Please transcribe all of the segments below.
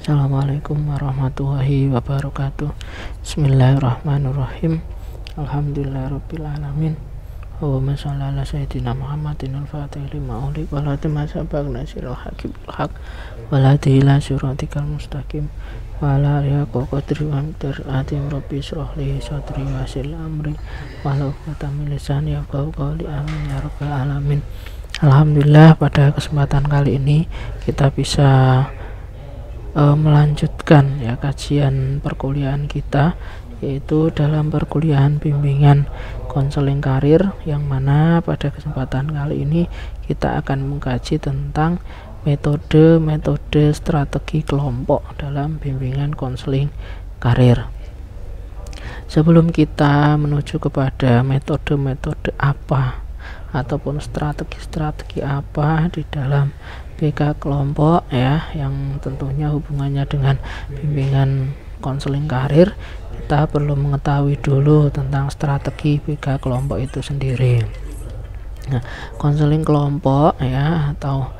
Assalamualaikum warahmatullahi wabarakatuh. Bismillahirrahmanirrahim. Alhamdulillahirrabbilalamin. Allahumma sholli ala sayyidina Muhammadin al-fatih lima ulik walatima sabak nasirul haqib haq waladi ila suratikal mustaqim wala riyaku qadri wa amtar atim rabbi srohli sadri wasil amri walau kata milisan ya qawli amin ya rabbal alamin. Alhamdulillah, pada kesempatan kali ini kita bisa melanjutkan ya kajian perkuliahan kita, yaitu dalam perkuliahan bimbingan konseling karir, yang mana pada kesempatan kali ini kita akan mengkaji tentang metode strategi kelompok dalam bimbingan konseling karir. Sebelum kita menuju kepada metode apa ataupun strategi apa di dalam BK kelompok ya, yang tentunya hubungannya dengan bimbingan konseling karir, kita perlu mengetahui dulu tentang strategi BK kelompok itu sendiri. Nah, konseling kelompok ya atau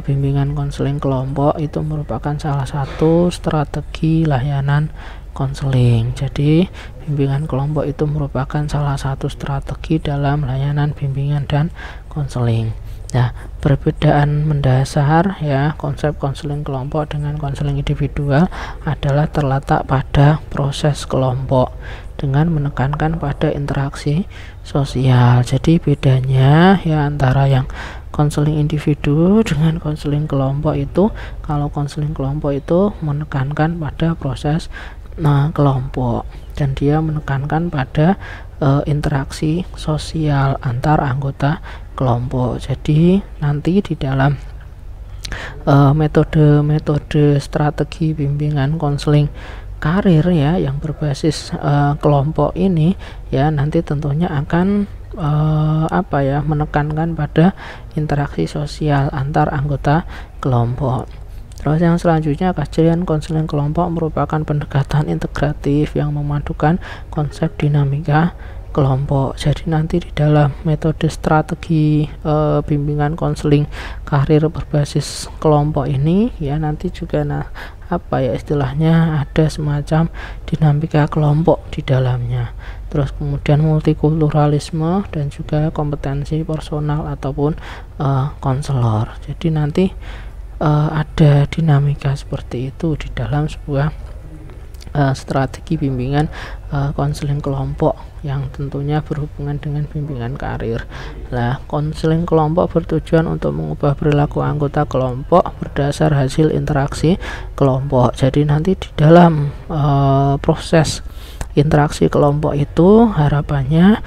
bimbingan konseling kelompok itu merupakan salah satu strategi layanan konseling. Jadi bimbingan kelompok itu merupakan salah satu strategi dalam layanan bimbingan dan konseling. Nah, perbedaan mendasar ya konsep konseling kelompok dengan konseling individual adalah terletak pada proses kelompok dengan menekankan pada interaksi sosial. Jadi bedanya ya antara yang konseling individu dengan konseling kelompok itu, kalau konseling kelompok itu menekankan pada proses kelompok dan dia menekankan pada interaksi sosial antar anggota kelompok. Jadi nanti di dalam metode strategi bimbingan konseling karir ya yang berbasis kelompok ini ya nanti tentunya akan menekankan pada interaksi sosial antar anggota kelompok. Terus yang selanjutnya, kajian konseling kelompok merupakan pendekatan integratif yang memadukan konsep dinamika kelompok. Jadi nanti di dalam metode strategi bimbingan konseling karir berbasis kelompok ini ya nanti juga istilahnya ada semacam dinamika kelompok di dalamnya. Terus kemudian multikulturalisme dan juga kompetensi personal ataupun konselor. Jadi nanti ada dinamika seperti itu di dalam sebuah strategi bimbingan konseling kelompok yang tentunya berhubungan dengan bimbingan karir. Nah, konseling kelompok bertujuan untuk mengubah perilaku anggota kelompok berdasar hasil interaksi kelompok. Jadi nanti di dalam proses interaksi kelompok itu harapannya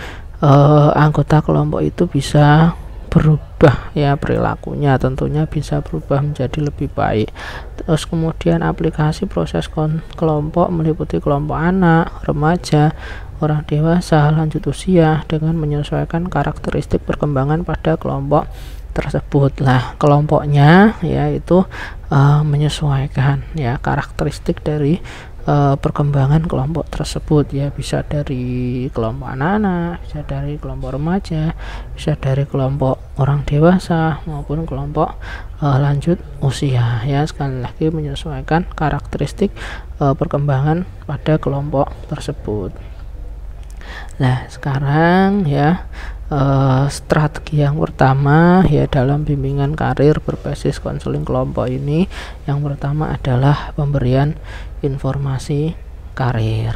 anggota kelompok itu bisa berubah ya perilakunya, tentunya bisa berubah menjadi lebih baik. Terus kemudian aplikasi proses kelompok meliputi kelompok anak, remaja, orang dewasa, lanjut usia dengan menyesuaikan karakteristik perkembangan pada kelompok tersebut. Lah, kelompoknya yaitu menyesuaikan ya karakteristik dari perkembangan kelompok tersebut ya, bisa dari kelompok anak-anak, bisa dari kelompok remaja, bisa dari kelompok orang dewasa maupun kelompok lanjut usia ya, sekali lagi menyesuaikan karakteristik perkembangan pada kelompok tersebut. Nah, sekarang ya strategi yang pertama ya dalam bimbingan karir berbasis konseling kelompok ini, yang pertama adalah pemberian informasi karir.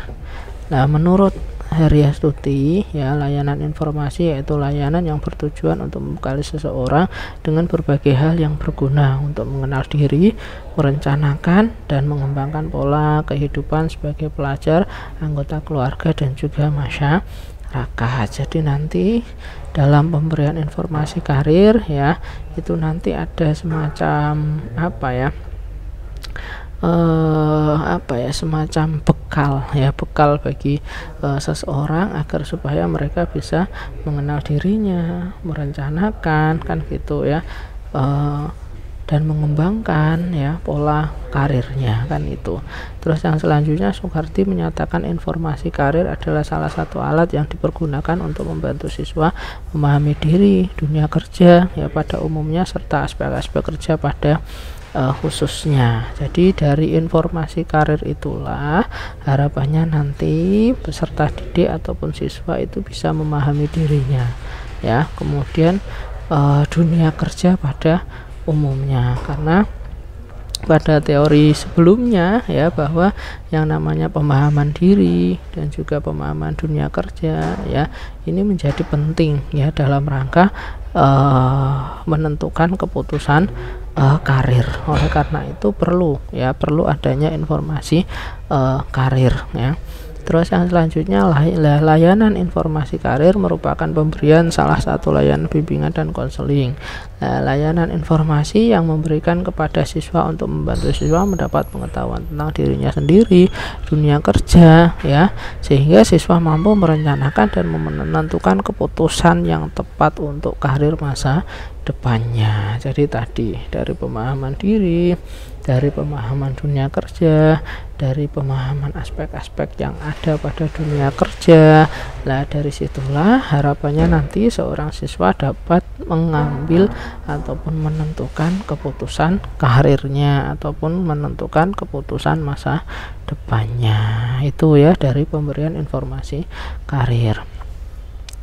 Nah, menurut Heriastuti ya, layanan informasi yaitu layanan yang bertujuan untuk membekali seseorang dengan berbagai hal yang berguna untuk mengenal diri, merencanakan dan mengembangkan pola kehidupan sebagai pelajar, anggota keluarga dan juga masyarakat. Jadi nanti dalam pemberian informasi karir ya itu nanti ada semacam semacam bekal bagi seseorang agar supaya mereka bisa mengenal dirinya, merencanakan kan gitu ya, dan mengembangkan ya pola karirnya kan itu. Terus yang selanjutnya, Soekarti menyatakan informasi karir adalah salah satu alat yang dipergunakan untuk membantu siswa memahami diri, dunia kerja ya pada umumnya serta aspek-aspek kerja pada khususnya. Jadi dari informasi karir itulah harapannya nanti peserta didik ataupun siswa itu bisa memahami dirinya, ya. Kemudian dunia kerja pada umumnya, karena pada teori sebelumnya ya bahwa yang namanya pemahaman diri dan juga pemahaman dunia kerja ya ini menjadi penting ya dalam rangka menentukan keputusan karir. Oleh karena itu perlu adanya informasi karir ya. Terus yang selanjutnya layanan informasi karir merupakan pemberian salah satu layanan bimbingan dan konseling. Layanan informasi yang memberikan kepada siswa untuk membantu siswa mendapat pengetahuan tentang dirinya sendiri, dunia kerja ya, sehingga siswa mampu merencanakan dan menentukan keputusan yang tepat untuk karir masa depannya. Jadi tadi dari pemahaman diri, dari pemahaman dunia kerja, dari pemahaman aspek-aspek yang ada pada dunia kerja. Nah, dari situlah harapannya nanti seorang siswa dapat mengambil ataupun menentukan keputusan karirnya ataupun menentukan keputusan masa depannya. Itu ya dari pemberian informasi karir.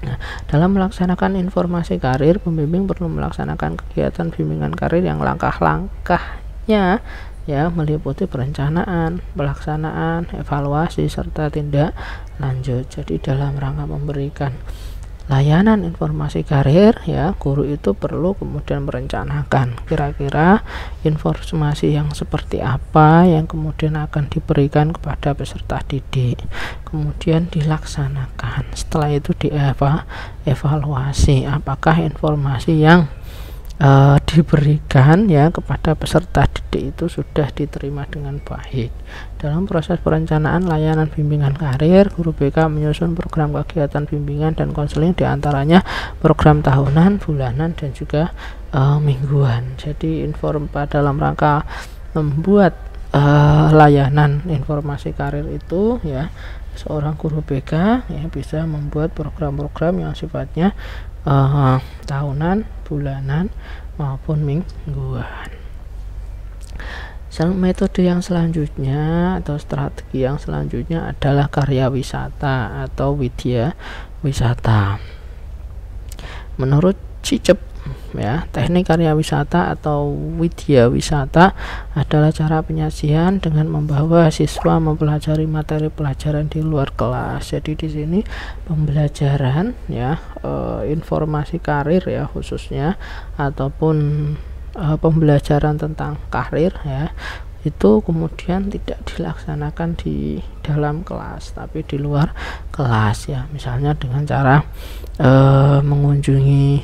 Nah, dalam melaksanakan informasi karir, pembimbing perlu melaksanakan kegiatan bimbingan karir yang langkah-langkahnya ya meliputi perencanaan, pelaksanaan, evaluasi serta tindak lanjut. Jadi dalam rangka memberikan layanan informasi karir ya, guru itu perlu kemudian merencanakan kira-kira informasi yang seperti apa yang kemudian akan diberikan kepada peserta didik, kemudian dilaksanakan. Setelah itu dievaluasi apakah informasi yang diberikan ya kepada peserta didik itu sudah diterima dengan baik. Dalam proses perencanaan layanan bimbingan karir, guru BK menyusun program kegiatan bimbingan dan konseling, diantaranya program tahunan, bulanan, dan juga mingguan. Jadi dalam rangka membuat layanan informasi karir itu ya, seorang guru BK ya bisa membuat program-program yang sifatnya tahunan, bulanan, maupun mingguan. Metode yang selanjutnya atau strategi yang selanjutnya adalah karya wisata atau widya wisata. Menurut Cicep ya, teknik karya wisata atau widya wisata adalah cara penyajian dengan membawa siswa mempelajari materi pelajaran di luar kelas. Jadi di sini pembelajaran ya informasi karir ya khususnya ataupun pembelajaran tentang karir ya itu kemudian tidak dilaksanakan di dalam kelas tapi di luar kelas ya, misalnya dengan cara mengunjungi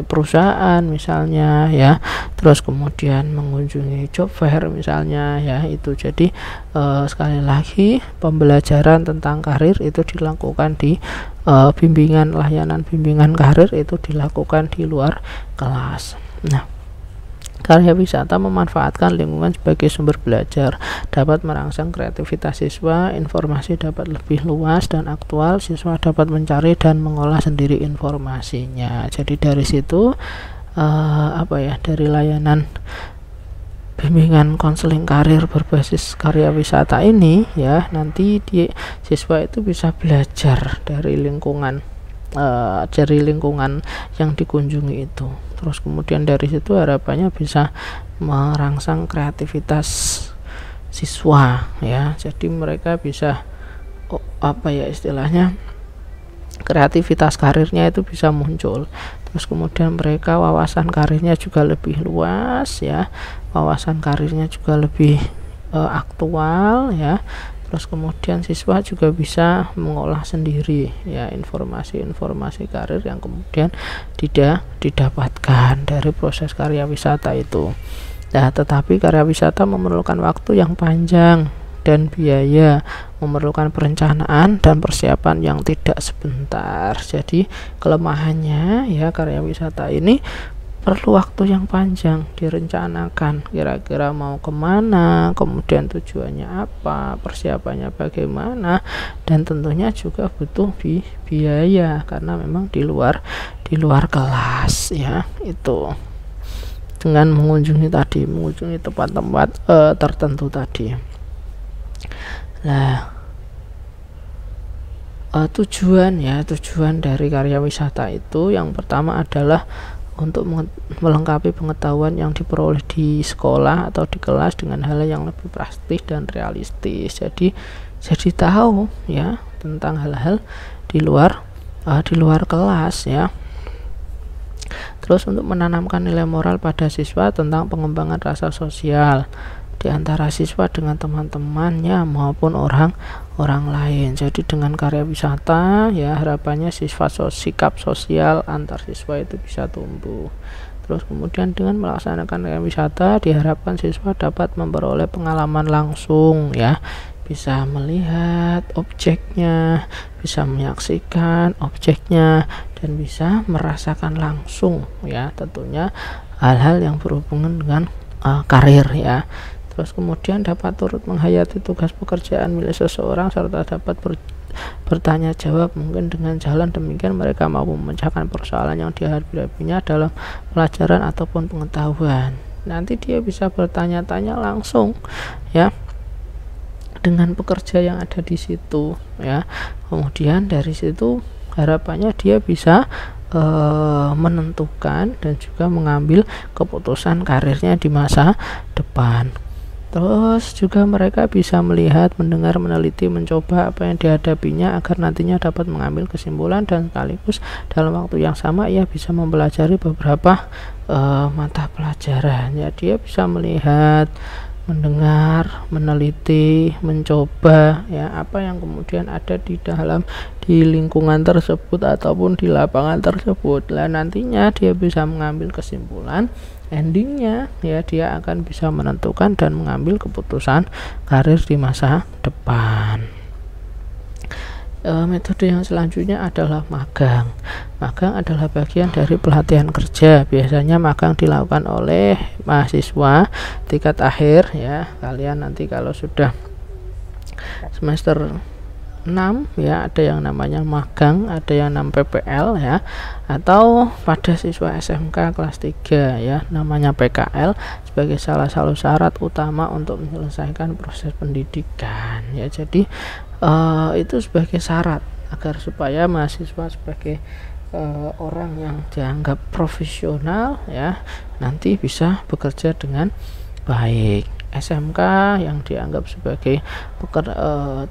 perusahaan misalnya ya, terus kemudian mengunjungi job fair misalnya ya itu. Jadi sekali lagi pembelajaran tentang karir itu dilakukan di layanan bimbingan karir itu dilakukan di luar kelas. Nah, karya wisata memanfaatkan lingkungan sebagai sumber belajar, dapat merangsang kreativitas siswa, informasi dapat lebih luas dan aktual, siswa dapat mencari dan mengolah sendiri informasinya. Jadi dari situ dari layanan bimbingan konseling karir berbasis karya wisata ini ya, nanti siswa itu bisa belajar dari lingkungan yang dikunjungi itu. Terus kemudian dari situ harapannya bisa merangsang kreativitas siswa ya. Jadi mereka bisa istilahnya kreativitas karirnya itu bisa muncul. Terus kemudian mereka wawasan karirnya juga lebih luas ya. Wawasan karirnya juga lebih aktual ya. Terus kemudian siswa juga bisa mengolah sendiri ya informasi-informasi karir yang kemudian tidak didapatkan dari proses karya wisata itu. Nah, tetapi karya wisata memerlukan waktu yang panjang dan biaya, memerlukan perencanaan dan persiapan yang tidak sebentar. Jadi kelemahannya ya karya wisata ini perlu waktu yang panjang direncanakan, kira-kira mau kemana, kemudian tujuannya apa, persiapannya bagaimana, dan tentunya juga butuh biaya karena memang di luar kelas ya. Itu dengan mengunjungi tempat-tempat tertentu tadi. Nah, tujuan dari karya wisata itu yang pertama adalah untuk melengkapi pengetahuan yang diperoleh di sekolah atau di kelas dengan hal yang lebih praktis dan realistis. Jadi tahu ya tentang hal-hal di luar kelas ya. Terus untuk menanamkan nilai moral pada siswa tentang pengembangan rasa sosial di antara siswa dengan teman-temannya maupun orang lain. Jadi dengan karya wisata ya harapannya sikap sosial antar siswa itu bisa tumbuh. Terus kemudian dengan melaksanakan karya wisata diharapkan siswa dapat memperoleh pengalaman langsung ya, bisa melihat objeknya, bisa menyaksikan objeknya, dan bisa merasakan langsung ya tentunya hal-hal yang berhubungan dengan karir ya. Terus kemudian dapat turut menghayati tugas pekerjaan milik seseorang serta dapat bertanya jawab mungkin dengan jalan demikian mereka mampu memecahkan persoalan yang dihadapinya dalam pelajaran ataupun pengetahuan. Nanti dia bisa bertanya-tanya langsung ya dengan pekerja yang ada di situ ya. Kemudian dari situ harapannya dia bisa menentukan dan juga mengambil keputusan karirnya di masa depan. Terus juga mereka bisa melihat, mendengar, meneliti, mencoba apa yang dihadapinya agar nantinya dapat mengambil kesimpulan dan sekaligus dalam waktu yang sama ia bisa mempelajari beberapa mata pelajaran. Ya, dia bisa melihat, mendengar, meneliti, mencoba ya apa yang kemudian ada di lingkungan tersebut ataupun di lapangan tersebut. Lah nantinya dia bisa mengambil kesimpulan, endingnya ya dia akan bisa menentukan dan mengambil keputusan karir di masa depan. Metode yang selanjutnya adalah magang. Magang adalah bagian dari pelatihan kerja. Biasanya magang dilakukan oleh mahasiswa tingkat akhir ya. Kalian nanti kalau sudah semester 6 ya ada yang namanya magang, ada yang namanya PPL ya, atau pada siswa SMK kelas 3 ya namanya PKL sebagai salah satu syarat utama untuk menyelesaikan proses pendidikan ya. Jadi itu sebagai syarat agar supaya mahasiswa sebagai orang yang dianggap profesional ya nanti bisa bekerja dengan baik. SMK yang dianggap sebagai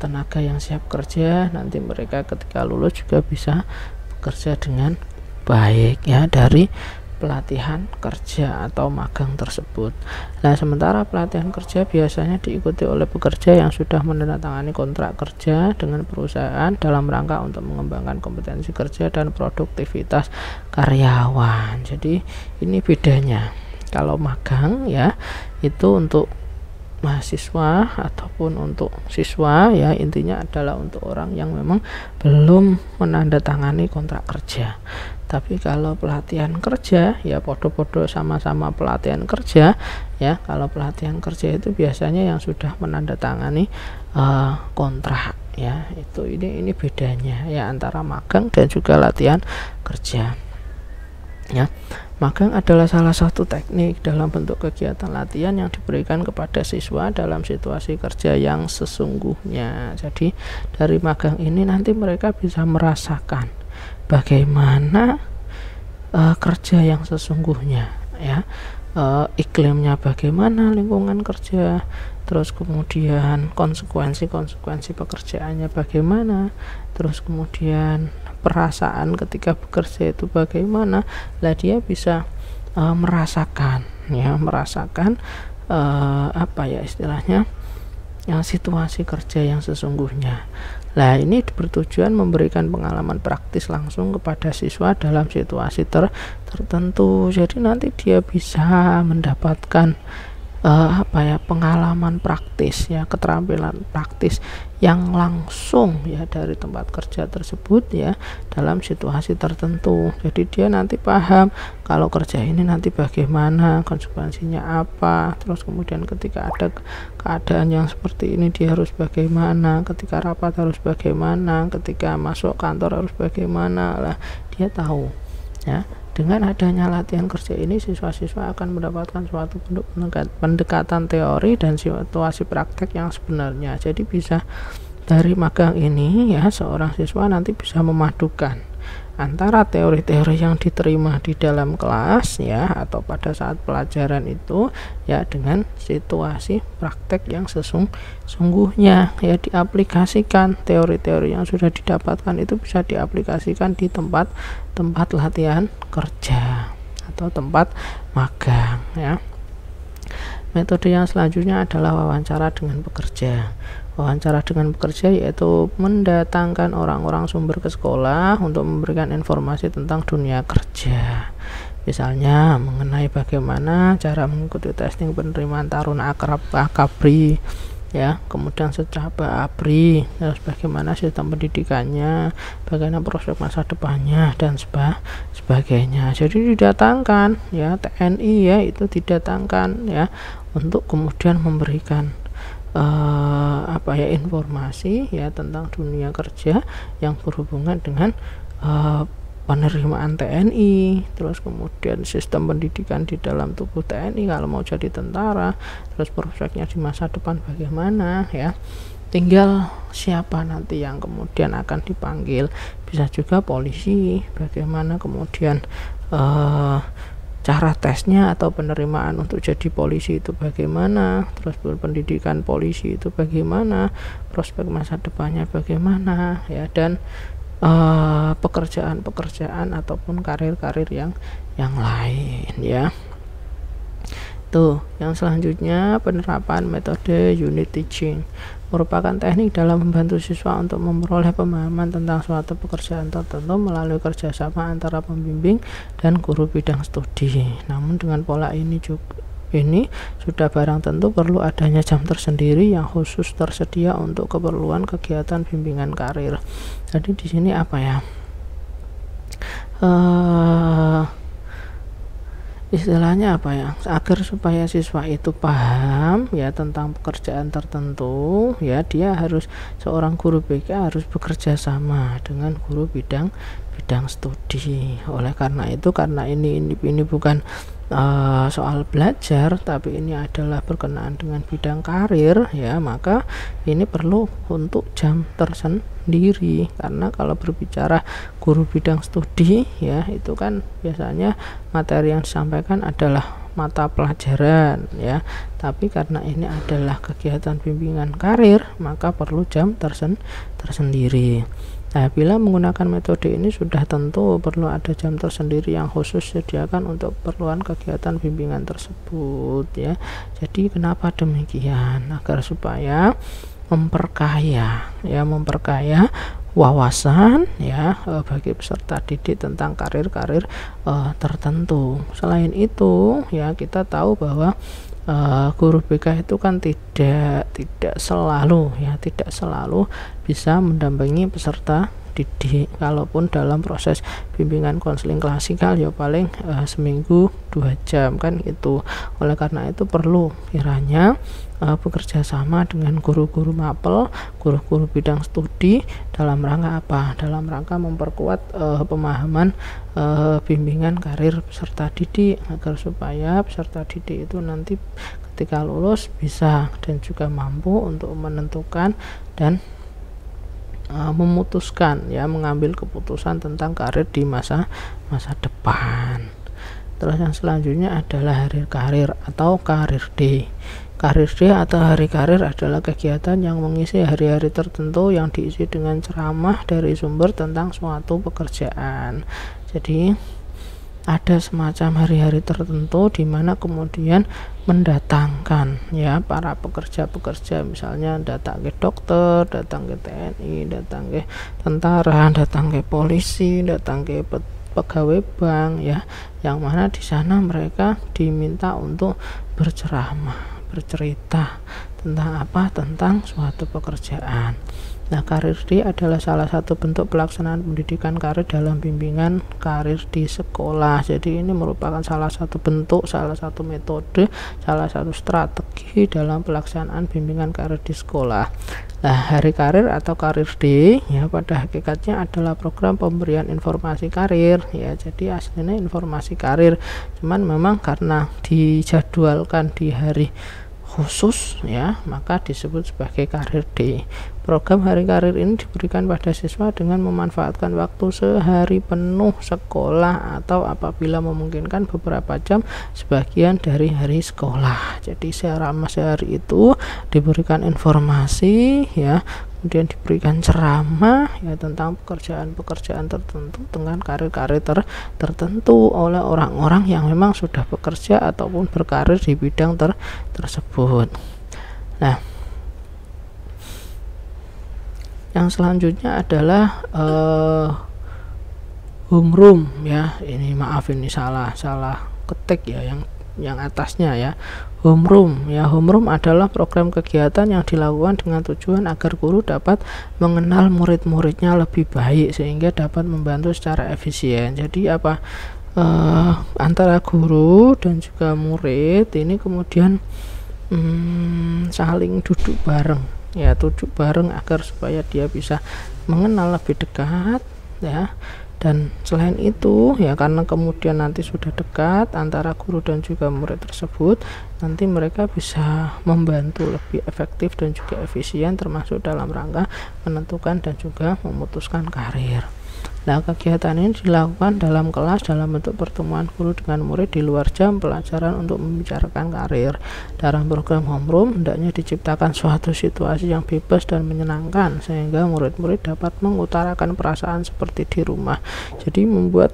tenaga yang siap kerja, nanti mereka ketika lulus juga bisa bekerja dengan baik ya dari pelatihan kerja atau magang tersebut. Nah, sementara pelatihan kerja biasanya diikuti oleh pekerja yang sudah menandatangani kontrak kerja dengan perusahaan dalam rangka untuk mengembangkan kompetensi kerja dan produktivitas karyawan. Jadi ini bedanya. Kalau magang ya itu untuk mahasiswa ataupun untuk siswa ya, intinya adalah untuk orang yang memang belum menandatangani kontrak kerja. Tapi kalau pelatihan kerja ya podo-podo sama-sama pelatihan kerja ya. Kalau pelatihan kerja itu biasanya yang sudah menandatangani kontrak ya. Itu ini bedanya ya antara magang dan juga latihan kerja ya. Magang adalah salah satu teknik dalam bentuk kegiatan latihan yang diberikan kepada siswa dalam situasi kerja yang sesungguhnya. Jadi dari magang ini nanti mereka bisa merasakan bagaimana kerja yang sesungguhnya ya, iklimnya bagaimana, lingkungan kerja, terus kemudian konsekuensi pekerjaannya bagaimana, terus kemudian perasaan ketika bekerja itu bagaimana. Lah dia bisa merasakan apa ya istilahnya situasi kerja yang sesungguhnya. Lah ini bertujuan memberikan pengalaman praktis langsung kepada siswa dalam situasi tertentu. Jadi nanti dia bisa mendapatkan pengalaman praktis ya, keterampilan praktis yang langsung ya dari tempat kerja tersebut ya dalam situasi tertentu. Jadi dia nanti paham kalau kerja ini nanti bagaimana, konsekuensinya apa, terus kemudian ketika ada keadaan yang seperti ini dia harus bagaimana, ketika rapat harus bagaimana, ketika masuk kantor harus bagaimana lah, dia tahu ya. Dengan adanya latihan kerja ini, siswa-siswa akan mendapatkan suatu pendekatan teori dan situasi praktek yang sebenarnya. Jadi bisa dari magang ini ya, seorang siswa nanti bisa memadukan antara teori-teori yang diterima di dalam kelas ya atau pada saat pelajaran itu ya dengan situasi praktek yang sesungguhnya ya, diaplikasikan. Teori-teori yang sudah didapatkan itu bisa diaplikasikan di tempat latihan kerja atau tempat magang ya. Metode yang selanjutnya adalah wawancara dengan pekerja. Wawancara dengan pekerja yaitu mendatangkan orang-orang sumber ke sekolah untuk memberikan informasi tentang dunia kerja. Misalnya mengenai bagaimana cara mengikuti testing penerimaan taruna akabri ya, kemudian secaba abri, terus bagaimana sistem pendidikannya, bagaimana prospek masa depannya dan sebagainya. Jadi didatangkan ya, TNI ya itu didatangkan ya untuk kemudian memberikan informasi ya tentang dunia kerja yang berhubungan dengan penerimaan TNI, terus kemudian sistem pendidikan di dalam tubuh TNI kalau mau jadi tentara, terus prospeknya di masa depan bagaimana ya. Tinggal siapa nanti yang kemudian akan dipanggil, bisa juga polisi, bagaimana kemudian cara tesnya atau penerimaan untuk jadi polisi itu bagaimana, terus pendidikan polisi itu bagaimana, prospek masa depannya bagaimana ya, dan pekerjaan ataupun karir-karir yang lain ya. Tuh, yang selanjutnya penerapan metode unit teaching merupakan teknik dalam membantu siswa untuk memperoleh pemahaman tentang suatu pekerjaan tertentu melalui kerjasama antara pembimbing dan guru bidang studi. Namun dengan pola ini sudah barang tentu perlu adanya jam tersendiri yang khusus tersedia untuk keperluan kegiatan bimbingan karir. Jadi di sini apa ya? Istilahnya apa ya, agar supaya siswa itu paham ya tentang pekerjaan tertentu ya, dia harus, seorang guru BK harus bekerja sama dengan guru bidang studi. Oleh karena itu, karena ini bukan soal belajar, tapi ini adalah berkenaan dengan bidang karir ya, maka ini perlu untuk jam tersendiri. Karena kalau berbicara guru bidang studi ya, itu kan biasanya materi yang disampaikan adalah mata pelajaran ya, tapi karena ini adalah kegiatan bimbingan karir, maka perlu jam tersendiri. Nah, bila menggunakan metode ini sudah tentu perlu ada jam tersendiri yang khusus disediakan untuk keperluan kegiatan bimbingan tersebut ya. Jadi kenapa demikian? Agar supaya memperkaya wawasan ya bagi peserta didik tentang karir-karir tertentu. Selain itu ya, kita tahu bahwa guru BK itu kan tidak selalu bisa mendampingi peserta didik. Kalaupun dalam proses bimbingan konseling klasikal ya paling seminggu 2 jam kan itu. Oleh karena itu perlu kiranya bekerja sama dengan guru-guru mapel, guru-guru bidang studi dalam rangka apa? Dalam rangka memperkuat pemahaman bimbingan karir peserta didik, agar supaya peserta didik itu nanti ketika lulus bisa dan juga mampu untuk menentukan dan memutuskan ya, mengambil keputusan tentang karir di masa depan. Terus yang selanjutnya adalah hari karir atau karir day. Karir day atau hari karir adalah kegiatan yang mengisi hari-hari tertentu yang diisi dengan ceramah dari sumber tentang suatu pekerjaan. Jadi ada semacam hari-hari tertentu di mana kemudian mendatangkan ya para pekerja-pekerja, misalnya datang ke dokter, datang ke TNI, datang ke tentara, datang ke polisi, datang ke pegawai bank ya, yang mana di sana mereka diminta untuk berceramah bercerita tentang apa? Tentang suatu pekerjaan. Nah, karir D adalah salah satu bentuk pelaksanaan pendidikan karir dalam bimbingan karir di sekolah. Jadi ini merupakan salah satu bentuk, salah satu metode, salah satu strategi dalam pelaksanaan bimbingan karir di sekolah. Nah, hari karir atau karir D ya pada hakikatnya adalah program pemberian informasi karir ya. Jadi aslinya informasi karir, cuman memang karena dijadwalkan di hari khusus ya, maka disebut sebagai karir D. Program hari karir ini diberikan pada siswa dengan memanfaatkan waktu sehari penuh sekolah atau apabila memungkinkan beberapa jam sebagian dari hari sekolah. Jadi selama sehari itu diberikan informasi ya, kemudian diberikan ceramah ya tentang pekerjaan-pekerjaan tertentu dengan karir-karir tertentu oleh orang-orang yang memang sudah bekerja ataupun berkarir di bidang tersebut. Nah, yang selanjutnya adalah homeroom ya. Ini maaf, ini salah ketik ya, yang atasnya ya. Homeroom ya, homeroom adalah program kegiatan yang dilakukan dengan tujuan agar guru dapat mengenal murid-muridnya lebih baik sehingga dapat membantu secara efisien. Jadi apa, antara guru dan juga murid ini kemudian saling duduk bareng ya, agar supaya dia bisa mengenal lebih dekat ya. Dan selain itu ya, karena kemudian nanti sudah dekat antara guru dan juga murid tersebut, nanti mereka bisa membantu lebih efektif dan juga efisien termasuk dalam rangka menentukan dan juga memutuskan karir. Nah, kegiatan ini dilakukan dalam kelas dalam bentuk pertemuan guru dengan murid di luar jam pelajaran untuk membicarakan karir. Dalam program homeroom hendaknya diciptakan suatu situasi yang bebas dan menyenangkan sehingga murid-murid dapat mengutarakan perasaan seperti di rumah. Jadi membuat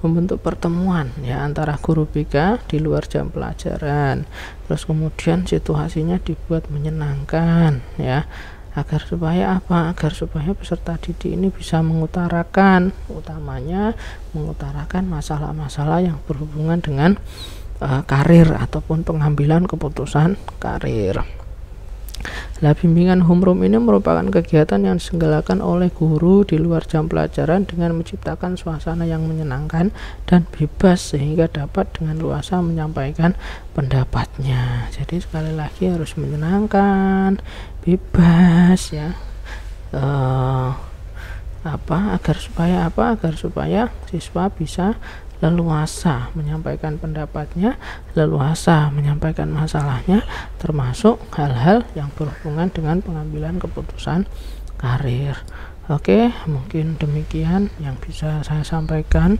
membentuk pertemuan ya antara guru BK di luar jam pelajaran. Terus kemudian situasinya dibuat menyenangkan ya. Agar supaya peserta didik ini bisa mengutarakan, utamanya mengutarakan masalah-masalah yang berhubungan dengan karir ataupun pengambilan keputusan karir. Nah, bimbingan homeroom ini merupakan kegiatan yang diselenggarakan oleh guru di luar jam pelajaran dengan menciptakan suasana yang menyenangkan dan bebas sehingga dapat dengan luasa menyampaikan pendapatnya. Jadi sekali lagi harus menyenangkan, bebas ya, agar supaya siswa bisa leluasa menyampaikan pendapatnya, leluasa menyampaikan masalahnya, termasuk hal-hal yang berhubungan dengan pengambilan keputusan karir. Oke, mungkin demikian yang bisa saya sampaikan.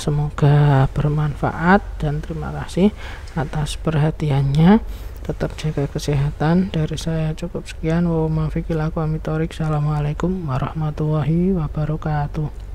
Semoga bermanfaat dan terima kasih atas perhatiannya. Tetap jaga kesehatan. Dari saya cukup sekian. Assalamualaikum warahmatullahi wabarakatuh.